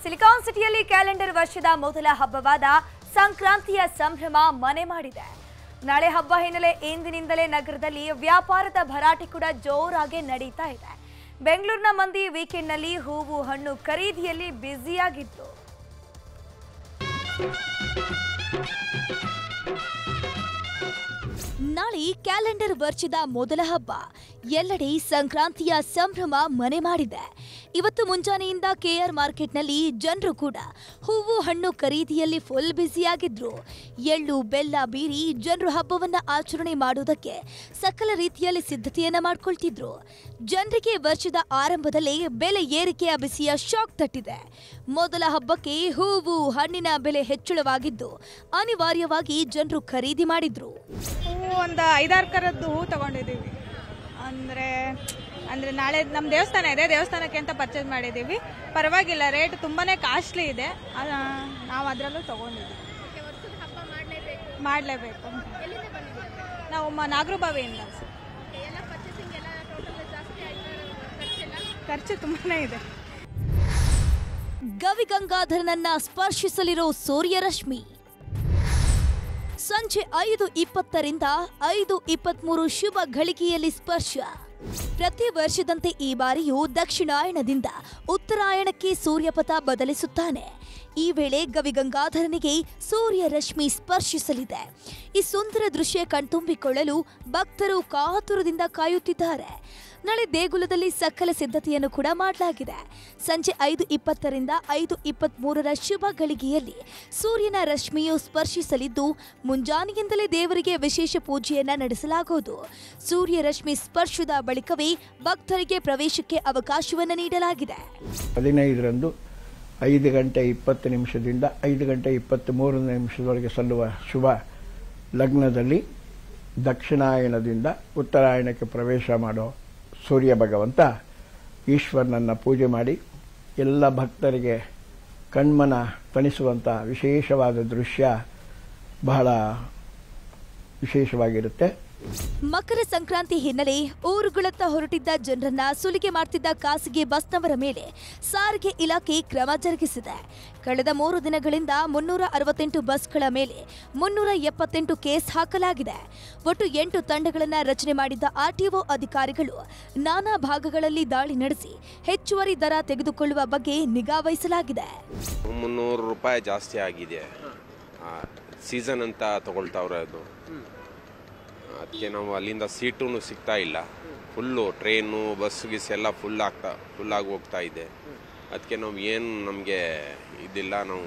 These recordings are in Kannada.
ಸಿಲಿಕಾನ್ ಸಿಟಿಯಲ್ಲಿ ಕ್ಯಾಲೆಂಡರ್ ವರ್ಷದ ಮೊದಲ ಹಬ್ಬವಾದ ಸಂಕ್ರಾಂತಿಯ ಸಂಭ್ರಮ ಮನೆ ಮಾಡಿದೆ. ನಾಳೆ ಹಬ್ಬ ಹಿನ್ನೆಲೆ ಇಂದಿನಿಂದಲೇ ನಗರದಲ್ಲಿ ವ್ಯಾಪಾರದ ಭರಾಟೆ ಕೂಡ ಜೋರಾಗಿ ನಡೀತಾ ಇದೆ. ಬೆಂಗಳೂರಿನ ಮಂದಿ ವೀಕೆಂಡ್ನಲ್ಲಿ ಹೂವು ಹಣ್ಣು ಖರೀದಿಯಲ್ಲಿ ಬ್ಯುಸಿಯಾಗಿತ್ತು. ನಾಳೆ ಕ್ಯಾಲೆಂಡರ್ ವರ್ಷದ ಮೊದಲ ಹಬ್ಬ. ಎಲ್ಲೆಡೆ ಸಂಕ್ರಾಂತಿಯ ಸಂಭ್ರಮ ಮನೆ ಮಾಡಿದೆ. ಇವತ್ತು ಮುಂಜಾನೆಯಿಂದ ಕೆಆರ್ ಮಾರ್ಕೆಟ್ನಲ್ಲಿ ಜನರು ಕೂಡ ಹೂವು ಹಣ್ಣು ಖರೀದಿಯಲ್ಲಿ ಫುಲ್ ಬ್ಯುಸಿಯಾಗಿದ್ರು. ಎಳ್ಳು ಬೆಲ್ಲ ಬೀರಿ ಜನರು ಹಬ್ಬವನ್ನ ಆಚರಣೆ ಮಾಡುವುದಕ್ಕೆ ಸಕಲ ರೀತಿಯಲ್ಲಿ ಸಿದ್ಧತೆಯನ್ನ ಮಾಡಿಕೊಳ್ತಿದ್ರು. ಜನರಿಗೆ ವರ್ಷದ ಆರಂಭದಲ್ಲೇ ಬೆಲೆ ಏರಿಕೆಯ ಬಿಸಿಯ ಶಾಕ್ ತಟ್ಟಿದೆ. ಮೊದಲ ಹಬ್ಬಕ್ಕೆ ಹೂವು ಹಣ್ಣಿನ ಬೆಲೆ ಹೆಚ್ಚಳವಾಗಿದ್ದು ಅನಿವಾರ್ಯವಾಗಿ ಜನರು ಖರೀದಿ ಮಾಡಿದ್ರು. ಒಂದು 5-6 ಕರದ್ದು ಹೂ ತಗೊಂಡಿದ್ದೀವಿ. ಅಂದರೆ ನಾಳೆ ನಮ್ಮ ದೇವಸ್ಥಾನ ಇದೆ, ದೇವಸ್ಥಾನಕ್ಕೆ ಅಂತ ಪರ್ಚೇಸ್ ಮಾಡಿದ್ದೀವಿ. ಪರವಾಗಿಲ್ಲ, ರೇಟ್ ತುಂಬಾನೇ ಕಾಸ್ಟ್ಲಿ ಇದೆ. ನಾವು ಅದರಲ್ಲೂ ತಗೊಂಡಿದ್ದೀವಿ. ಮಾಡಲೇಬೇಕು. ನಾವು ನಾಗರಬಾವಿಯಿಂದ. ಖರ್ಚು ತುಂಬಾನೇ ಇದೆ. ಗವಿಗಂಗಾಧರನನ್ನ ಸ್ಪರ್ಶಿಸಲಿರೋ ಸೂರ್ಯರಶ್ಮಿ. ಸಂಜೆ 5:20ರಿಂದ 5:23 ಶುಭ ಘಳಿಗೆಯಲ್ಲಿ ಸ್ಪರ್ಶ. ಪ್ರತಿ ವರ್ಷದಂತೆ ಈ ಬಾರಿಯೂ ದಕ್ಷಿಣಾಯಣದಿಂದ ಉತ್ತರಾಯಣಕ್ಕೆ ಸೂರ್ಯಪಥ ಬದಲಿಸುತ್ತಾನೆ. ಈ ವೇಳೆ ಗವಿಗಂಗಾಧರನಿಗೆ ಸೂರ್ಯ ರಶ್ಮಿ ಸ್ಪರ್ಶಿಸಲಿದೆ. ಈ ಸುಂದರ ದೃಶ್ಯ ಕಣ್ತುಂಬಿಕೊಳ್ಳಲು ಭಕ್ತರು ಕಾತುರದಿಂದ ಕಾಯುತ್ತಿದ್ದಾರೆ. ನಾಳೆ ದೇಗುಲದಲ್ಲಿ ಸಕಲ ಸಿದ್ಧತೆಯನ್ನು ಕೂಡ ಮಾಡಲಾಗಿದೆ. ಸಂಜೆ 5:20ರಿಂದ 5:23 ಶುಭ ಗಳಿಗೆಯಲ್ಲಿ ಸೂರ್ಯನ ರಶ್ಮಿಯು ಸ್ಪರ್ಶಿಸಲಿದ್ದು ಮುಂಜಾನೆಯಿಂದಲೇ ದೇವರಿಗೆ ವಿಶೇಷ ಪೂಜೆಯನ್ನ ನಡೆಸಲಾಗುವುದು. ಸೂರ್ಯ ರಶ್ಮಿ ಸ್ಪರ್ಶದ ಬಳಿಕವೇ ಭಕ್ತರಿಗೆ ಪ್ರವೇಶಕ್ಕೆ ಅವಕಾಶವನ್ನು ನೀಡಲಾಗಿದೆ. 15ರಂದು 5:20 ದಿಂದ 5:23 ಸಲ್ಲುವ ಶುಭ ಲಗ್ನದಲ್ಲಿ ದಕ್ಷಿಣಾಯನದಿಂದ ಉತ್ತರಾಯಣಕ್ಕೆ ಪ್ರವೇಶ ಮಾಡೋ ಸೂರ್ಯ ಭಗವಂತ ಈಶ್ವರನನ್ನು ಪೂಜೆ ಮಾಡಿ ಎಲ್ಲ ಭಕ್ತರಿಗೆ ಕಣ್ಮನ ತಣಿಸುವಂಥ ವಿಶೇಷವಾದ ದೃಶ್ಯ ಬಹಳ ವಿಶೇಷವಾಗಿರುತ್ತೆ. ಮಕರ ಸಂಕ್ರಾಂತಿ ಹಿನ್ನೆಲೆ ಊರುಗಳತ್ತ ಹೊರಟಿದ್ದ ಜನರನ್ನ ಸುಲಿಗೆ ಮಾಡ್ತಿದ್ದ ಖಾಸಗಿ ಬಸ್ನವರ ಮೇಲೆ ಸಾರಿಗೆ ಇಲಾಖೆ ಕ್ರಮ ಜರುಗಿಸಿದೆ. ಕಳೆದ 3 ದಿನಗಳಿಂದ 368 ಬಸ್ಗಳ ಮೇಲೆ 378 ಕೇಸ್ ಹಾಕಲಾಗಿದೆ. ಒಟ್ಟು 8 ತಂಡಗಳನ್ನು ರಚನೆ ಮಾಡಿದ್ದ ಆರ್ಟಿಒ ಅಧಿಕಾರಿಗಳು ನಾನಾ ಭಾಗಗಳಲ್ಲಿ ದಾಳಿ ನಡೆಸಿ ಹೆಚ್ಚುವರಿ ದರ ತೆಗೆದುಕೊಳ್ಳುವ ಬಗ್ಗೆ ನಿಗಾ ವಹಿಸಲಾಗಿದೆ. 300 ರೂಪಾಯಿ ಜಾಸ್ತಿ ಆಗಿದೆ. ಸೀಸನ್ ಅಂತ ತಗೊಳ್ತಾವ್ರೆ. ಅದು ಅದಕ್ಕೆ ನಾವು ಅಲ್ಲಿಂದ ಸೀಟೂ ಸಿಗ್ತಾ ಇಲ್ಲ. ಫುಲ್ಲು ಟ್ರೈನು ಬಸ್ ಗಿಸ್ ಎಲ್ಲ ಫುಲ್ ಆಗಿ ಹೋಗ್ತಾ ಇದೆ. ಅದಕ್ಕೆ ನಾವು ಏನು ನಮಗೆ ಇದಿಲ್ಲ, ನಾವು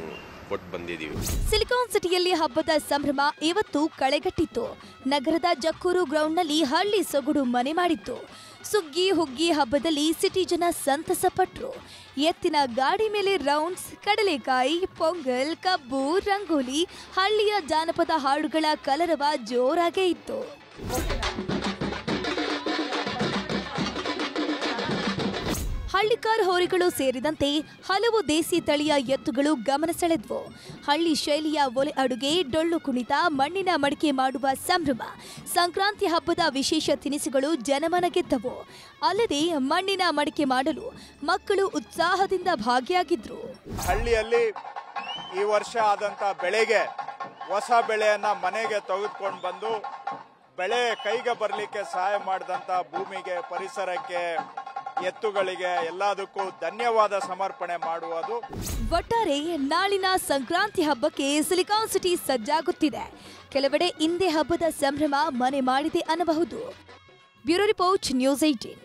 ಕೊಟ್ಟು ಬಂದಿದ್ದೀವಿ. ಸಿಲಿಕಾನ್ ಸಿಟಿಯಲ್ಲಿ ಹಬ್ಬದ ಸಂಭ್ರಮ ಇವತ್ತು ಕಳೆಗಟ್ಟಿತ್ತು. ನಗರದ ಜಕ್ಕೂರು ಗ್ರೌಂಡ್ನಲ್ಲಿ ಹಳ್ಳಿ ಸೊಗಡು ಮನೆ ಮಾಡಿತ್ತು. ಸುಗ್ಗಿ ಹುಗ್ಗಿ ಹಬ್ಬದಲ್ಲಿ ಸಿಟಿ ಜನ ಸಂತಸ ಪಟ್ರು. ಎತ್ತಿನ ಗಾಡಿ ಮೇಲೆ ರೌಂಡ್ಸ್, ಕಡಲೆಕಾಯಿ, ಪೊಂಗಲ್, ಕಬ್ಬು, ರಂಗೋಲಿ, ಹಳ್ಳಿಯ ಜಾನಪದ ಹಾಡುಗಳ ಕಲರವ ಜೋರಾಗೇ ಇತ್ತು. ಹಳ್ಳಿಕಾರ್ ಹೋರಿಗಳು ಸೇರಿದಂತೆ ಹಲವು ದೇಸಿ ತಳಿಯ ಎತ್ತುಗಳು ಗಮನ ಸೆಳೆದ್ವು. ಹಳ್ಳಿ ಶೈಲಿಯ ಒಲೆ ಅಡುಗೆ, ಡೊಳ್ಳು ಕುಣಿತ, ಮಣ್ಣಿನ ಮಡಿಕೆ ಮಾಡುವ ಸಂಭ್ರಮ, ಸಂಕ್ರಾಂತಿ ಹಬ್ಬದ ವಿಶೇಷ ತಿನಿಸುಗಳು ಜನಮನ ಗೆದ್ದವು. ಅಲ್ಲದೆ ಮಣ್ಣಿನ ಮಡಿಕೆ ಮಾಡಲು ಮಕ್ಕಳು ಉತ್ಸಾಹದಿಂದ ಭಾಗಿಯಾಗಿದ್ರು. ಹಳ್ಳಿಯಲ್ಲಿ ಈ ವರ್ಷ ಆದಂತ ಬೆಳೆಗೆ ಹೊಸ ಬೆಳೆಯನ್ನ ಮನೆಗೆ ತೆಗೆದುಕೊಂಡು ಬಂದು ಬೆಳೆ ಕೈಗೆ ಬರಲಿಕ್ಕೆ ಸಹಾಯ ಮಾಡಿದಂತ ಭೂಮಿಗೆ, ಪರಿಸರಕ್ಕೆ, ಎತ್ತುಗಳಿಗೆ ಎಲ್ಲದಕ್ಕೂ ಧನ್ಯವಾದ ಸಮರ್ಪಣೆ ಮಾಡುವುದು. ಒಟ್ಟಾರೆ ನಾಳಿನ ಸಂಕ್ರಾಂತಿ ಹಬ್ಬಕ್ಕೆ ಸಿಲಿಕಾನ್ ಸಿಟಿ ಸಜ್ಜಾಗುತ್ತಿದೆ. ಕೆಲವೆಡೆ ಇಂದೇ ಹಬ್ಬದ ಸಂಭ್ರಮ ಮನೆ ಮಾಡಿದೆ ಅನ್ನಬಹುದು. Bureau report, news 18.